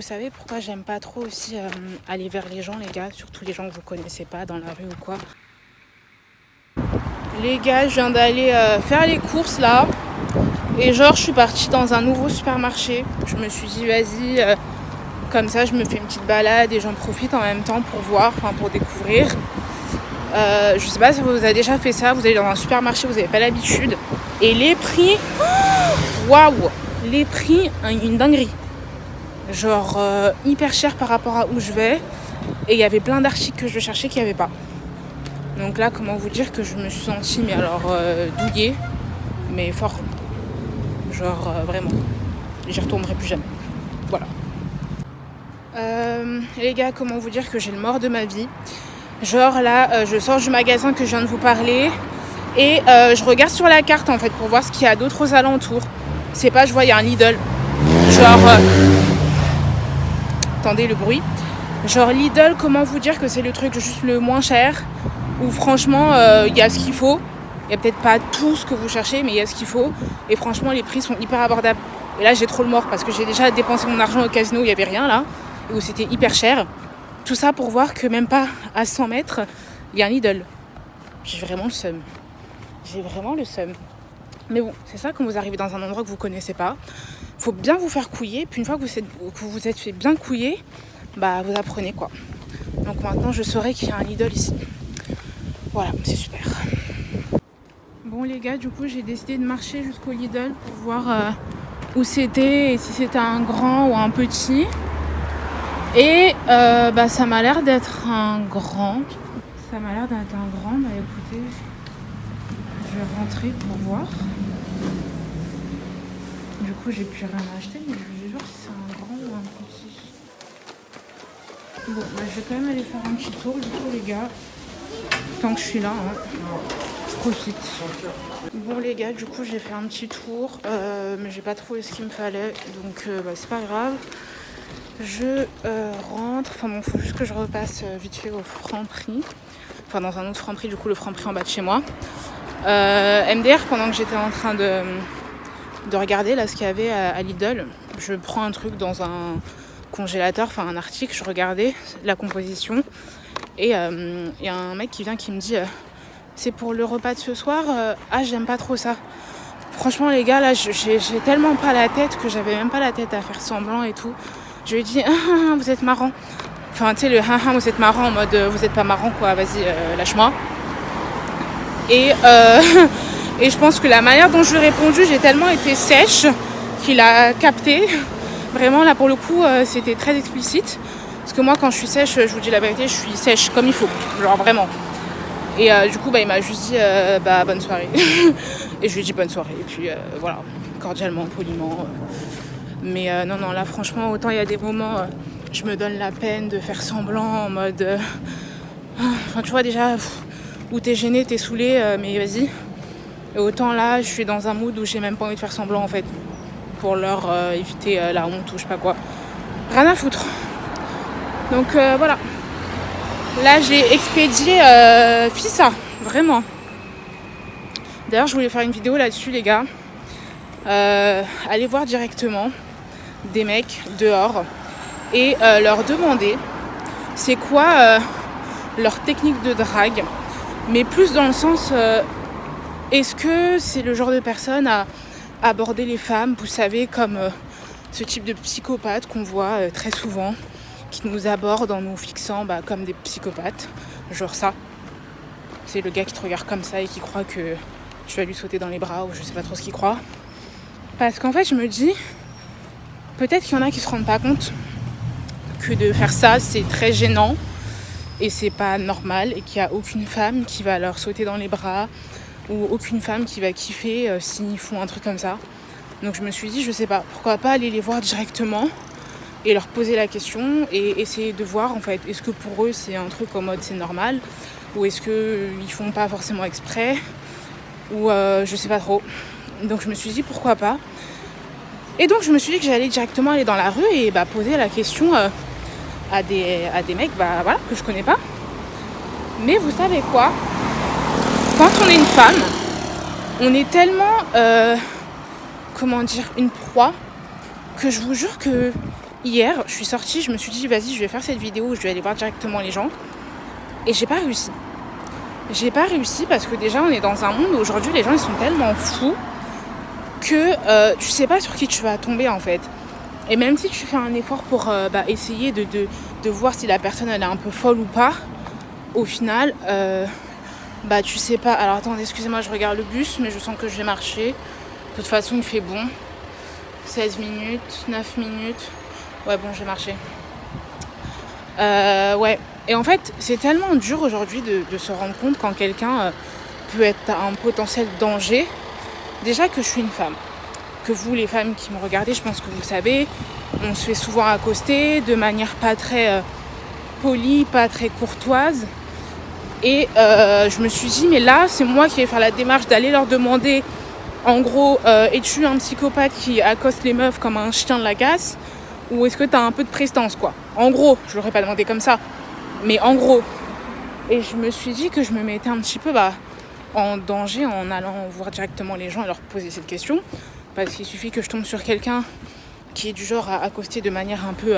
Vous savez pourquoi j'aime pas trop aussi aller vers les gens, les gars, surtout les gens que vous connaissez pas dans la rue ou quoi. Les gars, je viens d'aller faire les courses là. Et genre, je suis partie dans un nouveau supermarché. Je me suis dit, vas-y, comme ça, je me fais une petite balade et j'en profite en même temps pour voir, pour découvrir. Je sais pas si vous avez déjà fait ça. Vous allez dans un supermarché, vous n'avez pas l'habitude. Et les prix, waouh, les prix, une dinguerie. Genre hyper cher par rapport à où je vais. Et il y avait plein d'articles que je cherchais qu'il n'y avait pas. Donc là, comment vous dire que je me suis sentie, mais alors douillée, mais fort. Genre vraiment. J'y retournerai plus jamais. Voilà. Les gars, comment vous dire que j'ai le mort de ma vie. Genre là, je sors du magasin que je viens de vous parler. Et je regarde sur la carte en fait pour voir ce qu'il y a d'autre aux alentours. C'est pas, je vois, il y a un Lidl. Genre... attendez le bruit. Genre Lidl, comment vous dire que c'est le truc juste le moins cher. Où franchement, il y a ce qu'il faut. Il n'y a peut-être pas tout ce que vous cherchez, mais il y a ce qu'il faut. Et franchement, les prix sont hyper abordables. Et là, j'ai trop le mort parce que j'ai déjà dépensé mon argent au casino où il n'y avait rien là. Où c'était hyper cher. Tout ça pour voir que même pas à 100 mètres, il y a un Lidl. J'ai vraiment le seum. Mais bon, c'est ça quand vous arrivez dans un endroit que vous connaissez pas. Faut bien vous faire couiller. Puis une fois que vous êtes fait bien couiller, bah vous apprenez quoi. Donc maintenant, je saurai qu'il y a un Lidl ici. Voilà, c'est super. Bon les gars, du coup, j'ai décidé de marcher jusqu'au Lidl pour voir où c'était et si c'était un grand ou un petit. Et ça m'a l'air d'être un grand. Bah écoutez, je vais rentrer pour voir. Du coup, j'ai plus rien à acheter, mais je vais voir si c'est un grand ou un petit. Bon, je vais quand même aller faire un petit tour, du coup, les gars. Tant que je suis là, je profite. Bon, les gars, du coup, j'ai fait un petit tour, mais j'ai pas trouvé ce qu'il me fallait, donc c'est pas grave. Je rentre, faut juste que je repasse vite fait au Franprix. Enfin, dans un autre Franprix, du coup, le Franprix en bas de chez moi. MDR, pendant que j'étais en train de regarder là ce qu'il y avait à Lidl, je prends un truc dans un congélateur, un article, je regardais la composition et y a un mec qui vient qui me dit c'est pour le repas de ce soir, j'aime pas trop ça. Franchement les gars, là j'ai tellement pas la tête que j'avais même pas la tête à faire semblant et tout. Je lui ai dit vous êtes marrant. Enfin tu sais le vous êtes marrant en mode vous êtes pas marrant quoi, vas-y lâche-moi. Et je pense que la manière dont je lui ai répondu, j'ai tellement été sèche qu'il a capté. Vraiment, là, pour le coup, c'était très explicite. Parce que moi, quand je suis sèche, je vous dis la vérité, je suis sèche comme il faut. Genre, vraiment. Et du coup, il m'a juste dit, bonne soirée. Et je lui ai dit bonne soirée. Et puis, voilà, cordialement, poliment. Mais non, là, franchement, autant il y a des moments, je me donne la peine de faire semblant en mode... tu vois, déjà... où t'es gêné, t'es saoulé, mais vas-y. Et autant là, je suis dans un mood où j'ai même pas envie de faire semblant en fait. Pour leur éviter la honte ou je sais pas quoi. Rien à foutre. Donc voilà. Là, j'ai expédié Fissa, vraiment. D'ailleurs, je voulais faire une vidéo là-dessus, les gars. Allez voir directement des mecs dehors et leur demander c'est quoi leur technique de drague. Mais plus dans le sens, est-ce que c'est le genre de personne à aborder les femmes, vous savez, comme ce type de psychopathe qu'on voit très souvent, qui nous aborde en nous fixant comme des psychopathes, genre ça. C'est le gars qui te regarde comme ça et qui croit que tu vas lui sauter dans les bras ou je sais pas trop ce qu'il croit. Parce qu'en fait, je me dis, peut-être qu'il y en a qui se rendent pas compte que de faire ça, c'est très gênant. Et c'est pas normal et qu'il n'y a aucune femme qui va leur sauter dans les bras ou aucune femme qui va kiffer s'ils font un truc comme ça. Donc je me suis dit, je sais pas, pourquoi pas aller les voir directement et leur poser la question et essayer de voir en fait, est-ce que pour eux c'est un truc en mode c'est normal ou est-ce qu'ils font pas forcément exprès ou je sais pas trop. Donc je me suis dit pourquoi pas. Et donc je me suis dit que j'allais directement aller dans la rue et poser la question à des mecs que je connais pas. Mais vous savez quoi, quand on est une femme, on est tellement une proie que je vous jure que hier, je suis sortie, je me suis dit, vas-y, je vais faire cette vidéo où je vais aller voir directement les gens. Et j'ai pas réussi. J'ai pas réussi parce que déjà, on est dans un monde où aujourd'hui, les gens, ils sont tellement fous que tu sais pas sur qui tu vas tomber, en fait. Et même si tu fais un effort pour essayer de voir si la personne, elle est un peu folle ou pas, au final, tu sais pas. Alors, attendez, excusez-moi, je regarde le bus, mais je sens que je vais marcher. De toute façon, il fait bon. 16 minutes, 9 minutes. Ouais, bon, j'ai marché. Ouais. Et en fait, c'est tellement dur aujourd'hui de se rendre compte quand quelqu'un peut être un potentiel danger. Déjà que je suis une femme. Que vous, les femmes qui me regardez, je pense que vous le savez, on se fait souvent accoster de manière pas très polie, pas très courtoise. Et je me suis dit, mais là, c'est moi qui vais faire la démarche d'aller leur demander, en gros, es-tu un psychopathe qui accoste les meufs comme un chien de la casse, ou est-ce que t'as un peu de prestance, quoi. En gros, je l'aurais pas demandé comme ça, mais en gros. Et je me suis dit que je me mettais un petit peu en danger en allant voir directement les gens et leur poser cette question. Parce qu'il suffit que je tombe sur quelqu'un qui est du genre à accoster de manière un peu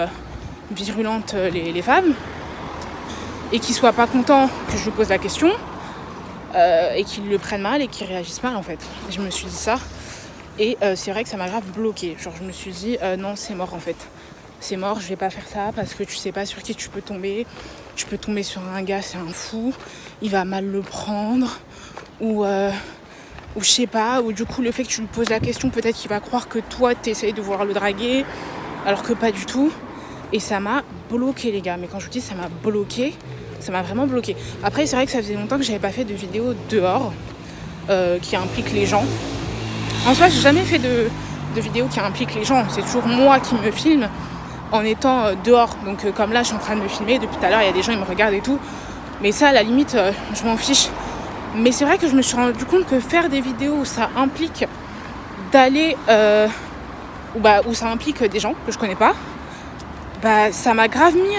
virulente les femmes et qui soit pas content que je lui pose la question et qu'il le prenne mal et qu'il réagisse mal, en fait. Je me suis dit ça et c'est vrai que ça m'a grave bloquée. Genre je me suis dit non, c'est mort, en fait. C'est mort, je vais pas faire ça parce que tu sais pas sur qui tu peux tomber. Tu peux tomber sur un gars, c'est un fou, il va mal le prendre ou je sais pas, ou du coup le fait que tu lui poses la question, peut-être qu'il va croire que toi t'essayes de vouloir le draguer alors que pas du tout. Et ça m'a bloqué, les gars. Mais quand je vous dis ça m'a bloqué, ça m'a vraiment bloqué. Après c'est vrai que ça faisait longtemps que j'avais pas fait de vidéo dehors qui implique les gens. En soi j'ai jamais fait de vidéo qui implique les gens, c'est toujours moi qui me filme en étant dehors. Donc comme là je suis en train de me filmer, depuis tout à l'heure il y a des gens, ils me regardent et tout. Mais ça à la limite je m'en fiche. Mais c'est vrai que je me suis rendu compte que faire des vidéos où ça implique d'aller où ça implique des gens que je connais pas, ça m'a grave mis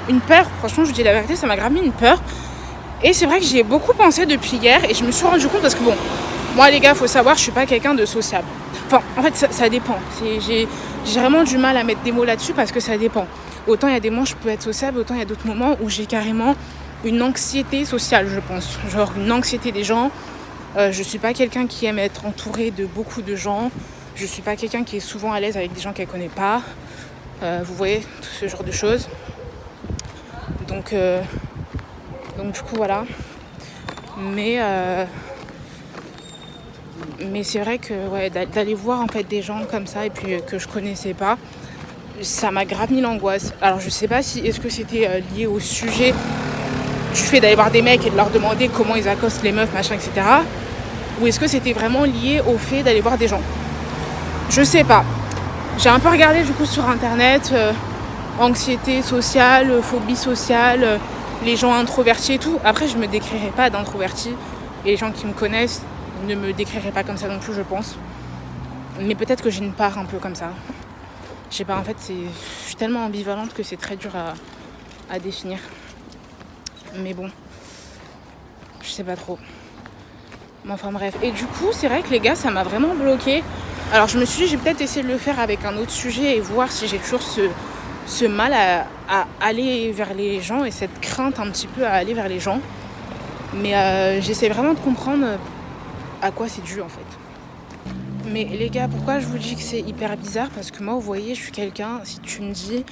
une peur. Franchement je vous dis la vérité, ça m'a grave mis une peur. Et c'est vrai que j'y ai beaucoup pensé depuis hier et je me suis rendu compte parce que bon, moi les gars, faut savoir, je suis pas quelqu'un de sociable. Enfin, en fait ça dépend. J'ai vraiment du mal à mettre des mots là-dessus parce que ça dépend. Autant il y a des moments où je peux être sociable, autant il y a d'autres moments où j'ai carrément une anxiété sociale, je pense. Genre une anxiété des gens. Je suis pas quelqu'un qui aime être entouré de beaucoup de gens. Je suis pas quelqu'un qui est souvent à l'aise avec des gens qu'elle connaît pas. Vous voyez, tout ce genre de choses. Donc du coup voilà. Mais c'est vrai que ouais, d'aller voir en fait des gens comme ça et puis que je connaissais pas, ça m'a grave mis l'angoisse. Alors je sais pas si est-ce que c'était lié au sujet du fait d'aller voir des mecs et de leur demander comment ils accostent les meufs, machin, etc. Ou est-ce que c'était vraiment lié au fait d'aller voir des gens. Je sais pas. J'ai un peu regardé du coup sur internet, anxiété sociale, phobie sociale, les gens introvertis et tout. Après je me décrirais pas d'introverti et les gens qui me connaissent ne me décriraient pas comme ça non plus, je pense. Mais peut-être que j'ai une part un peu comme ça. Je sais pas, en fait je suis tellement ambivalente que c'est très dur à définir. Mais bon, je sais pas trop. Mais enfin bref. Et du coup, c'est vrai que les gars, ça m'a vraiment bloqué. Alors je me suis dit, j'ai peut-être essayé de le faire avec un autre sujet et voir si j'ai toujours ce mal à aller vers les gens et cette crainte un petit peu à aller vers les gens. Mais j'essaie vraiment de comprendre à quoi c'est dû, en fait. Mais les gars, pourquoi je vous dis que c'est hyper bizarre? Parce que moi, vous voyez, je suis quelqu'un, si tu me dis,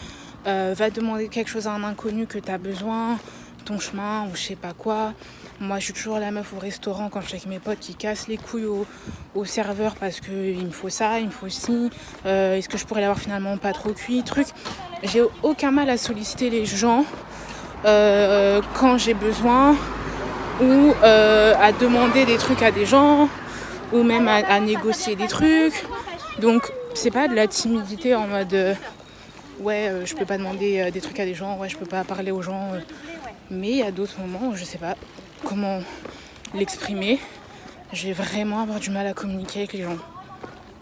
va demander quelque chose à un inconnu que t'as besoin, ton chemin ou je sais pas quoi. Moi je suis toujours la meuf au restaurant quand je suis avec mes potes qui cassent les couilles au serveur parce qu'il me faut ça, il me faut ci, est-ce que je pourrais l'avoir finalement pas trop cuit, truc. J'ai aucun mal à solliciter les gens quand j'ai besoin ou à demander des trucs à des gens ou même à négocier des trucs. Donc c'est pas de la timidité en mode je peux pas demander des trucs à des gens, je peux pas parler aux gens. Mais il y a d'autres moments où je sais pas comment l'exprimer. Je vais vraiment avoir du mal à communiquer avec les gens.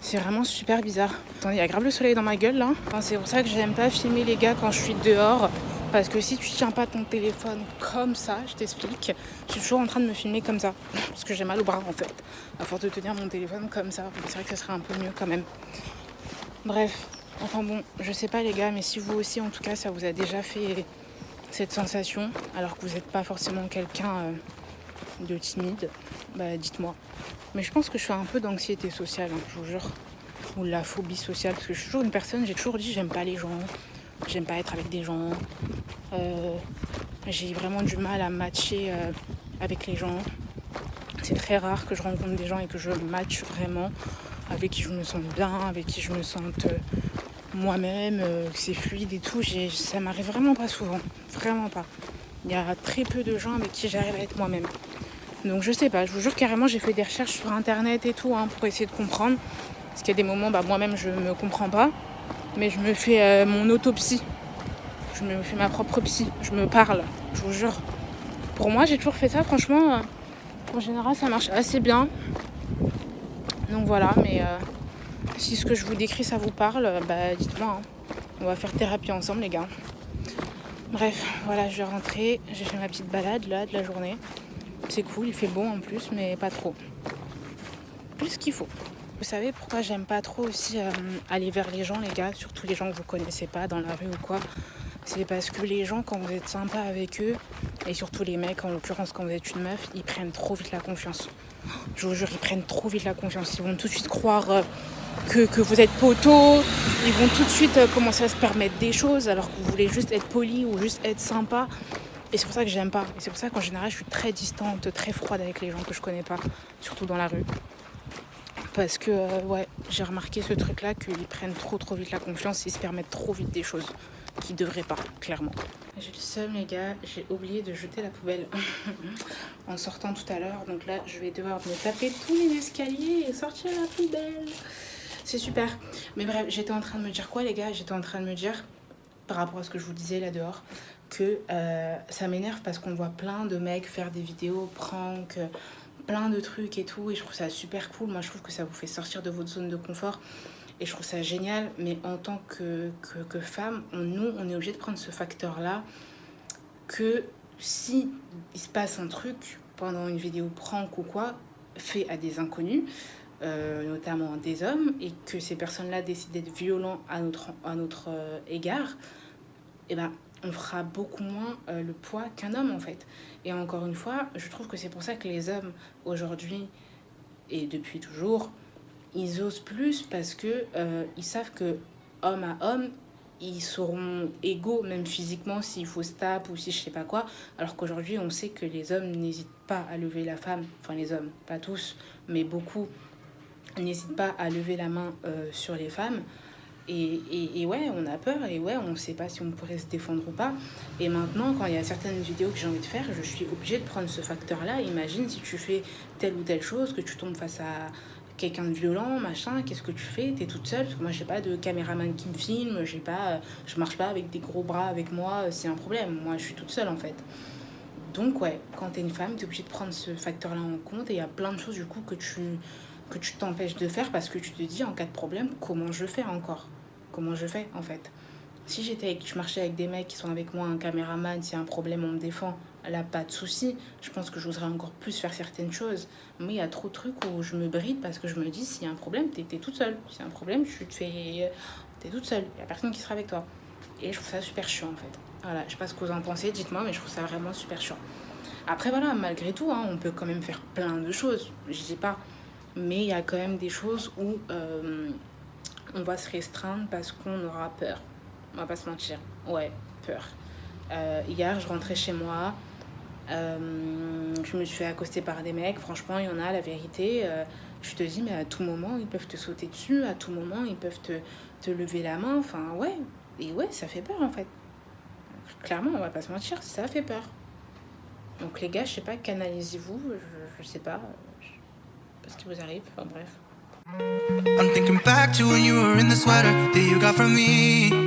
C'est vraiment super bizarre. Attendez, il y a grave le soleil dans ma gueule là. Enfin, c'est pour ça que j'aime pas filmer les gars quand je suis dehors. Parce que si tu tiens pas ton téléphone comme ça, je t'explique, je suis toujours en train de me filmer comme ça. Parce que j'ai mal au bras en fait. À force de tenir mon téléphone comme ça. C'est vrai que ça serait un peu mieux quand même. Bref. Enfin bon, je sais pas les gars, mais si vous aussi en tout cas ça vous a déjà fait cette sensation, alors que vous n'êtes pas forcément quelqu'un de timide, bah dites-moi. Mais je pense que je fais un peu d'anxiété sociale, hein, je vous jure. Ou de la phobie sociale, parce que je suis toujours une personne, j'ai toujours dit j'aime pas les gens, j'aime pas être avec des gens. J'ai vraiment du mal à matcher avec les gens. C'est très rare que je rencontre des gens et que je matche vraiment, avec qui je me sens bien, avec qui je me sente moi-même, que c'est fluide et tout. Ça m'arrive vraiment pas souvent, vraiment pas. Il y a très peu de gens avec qui j'arrive à être moi-même. Donc je sais pas, je vous jure carrément j'ai fait des recherches sur internet et tout hein, pour essayer de comprendre. Parce qu'il y a des moments, moi-même je me comprends pas, mais je me fais mon autopsie. Je me fais ma propre psy, je me parle, je vous jure. Pour moi j'ai toujours fait ça, franchement, en général ça marche assez bien. Donc voilà, mais si ce que je vous décris ça vous parle, dites-moi. Hein. On va faire thérapie ensemble les gars. Bref, voilà, je vais rentrer, j'ai fait ma petite balade là de la journée. C'est cool, il fait bon en plus, mais pas trop. Plus qu'il faut. Vous savez pourquoi j'aime pas trop aussi aller vers les gens les gars, surtout les gens que vous connaissez pas dans la rue ou quoi. C'est parce que les gens quand vous êtes sympa avec eux, et surtout les mecs en l'occurrence quand vous êtes une meuf, ils prennent trop vite la confiance. Je vous jure, ils prennent trop vite la confiance. Ils vont tout de suite croire que vous êtes poteau. Ils vont tout de suite commencer à se permettre des choses alors que vous voulez juste être poli ou juste être sympa. Et c'est pour ça que j'aime pas. Et c'est pour ça qu'en général, je suis très distante, très froide avec les gens que je connais pas, surtout dans la rue. Parce que, j'ai remarqué ce truc-là, qu'ils prennent trop vite la confiance, ils se permettent trop vite des choses qu'ils devraient pas, clairement. J'ai le seum, les gars, j'ai oublié de jeter la poubelle en sortant tout à l'heure. Donc là, je vais devoir me taper tous les escaliers et sortir la poubelle. C'est super. Mais bref, j'étais en train de me dire quoi, les gars? J'étais en train de me dire, par rapport à ce que je vous disais là dehors, que ça m'énerve parce qu'on voit plein de mecs faire des vidéos prank, plein de trucs et tout, et je trouve ça super cool. Moi je trouve que ça vous fait sortir de votre zone de confort et je trouve ça génial, mais en tant que femme, on est obligé de prendre ce facteur là, que si il se passe un truc pendant une vidéo prank ou quoi, fait à des inconnus, notamment des hommes, et que ces personnes là décident d'être violents à notre égard, et on fera beaucoup moins le poids qu'un homme en fait. Et encore une fois, je trouve que c'est pour ça que les hommes aujourd'hui et depuis toujours, ils osent plus parce que ils savent que homme à homme, ils seront égaux même physiquement s'il faut se taper ou si je sais pas quoi. Alors qu'aujourd'hui, on sait que les hommes n'hésitent pas à lever la femme, enfin les hommes, pas tous, mais beaucoup n'hésitent pas à lever la main sur les femmes. Et ouais, on a peur et ouais, on ne sait pas si on pourrait se défendre ou pas. Et maintenant, quand il y a certaines vidéos que j'ai envie de faire, je suis obligée de prendre ce facteur-là. Imagine si tu fais telle ou telle chose, que tu tombes face à quelqu'un de violent, machin, qu'est-ce que tu fais? T'es toute seule, parce que moi j'ai pas de caméraman qui me filme, je marche pas avec des gros bras avec moi, c'est un problème. Moi je suis toute seule en fait. Donc ouais, quand t'es une femme, t'es obligée de prendre ce facteur-là en compte et il y a plein de choses du coup que tu t'empêches de faire parce que tu te dis en cas de problème, comment je fais encore? Comment je fais en fait? Si je marchais avec des mecs qui sont avec moi, un caméraman, s'il y a un problème, on me défend, là, pas de souci. Je pense que j'oserais encore plus faire certaines choses. Mais il y a trop de trucs où je me bride parce que je me dis, s'il y a un problème, t'es toute seule. S'il y a un problème, t'es toute seule. Il n'y a personne qui sera avec toi. Et je trouve ça super chiant en fait. Voilà, je sais pas ce que vous en pensez, dites-moi, mais je trouve ça vraiment super chiant. Après, voilà, malgré tout, hein, on peut quand même faire plein de choses. Je dis pas. Mais il y a quand même des choses où on va se restreindre parce qu'on aura peur. On va pas se mentir. Ouais, peur. Hier, je rentrais chez moi. Je me suis fait accoster par des mecs. Franchement, il y en a, la vérité. Je te dis, mais à tout moment, ils peuvent te sauter dessus. À tout moment, ils peuvent te lever la main. Enfin, ouais. Et ouais, ça fait peur, en fait. Clairement, on va pas se mentir, ça fait peur. Donc, les gars, je sais pas, canalisez-vous. Je sais pas. Ce qui vous arrive. Enfin, bref. I'm thinking back to when you were in the sweater that you got from me.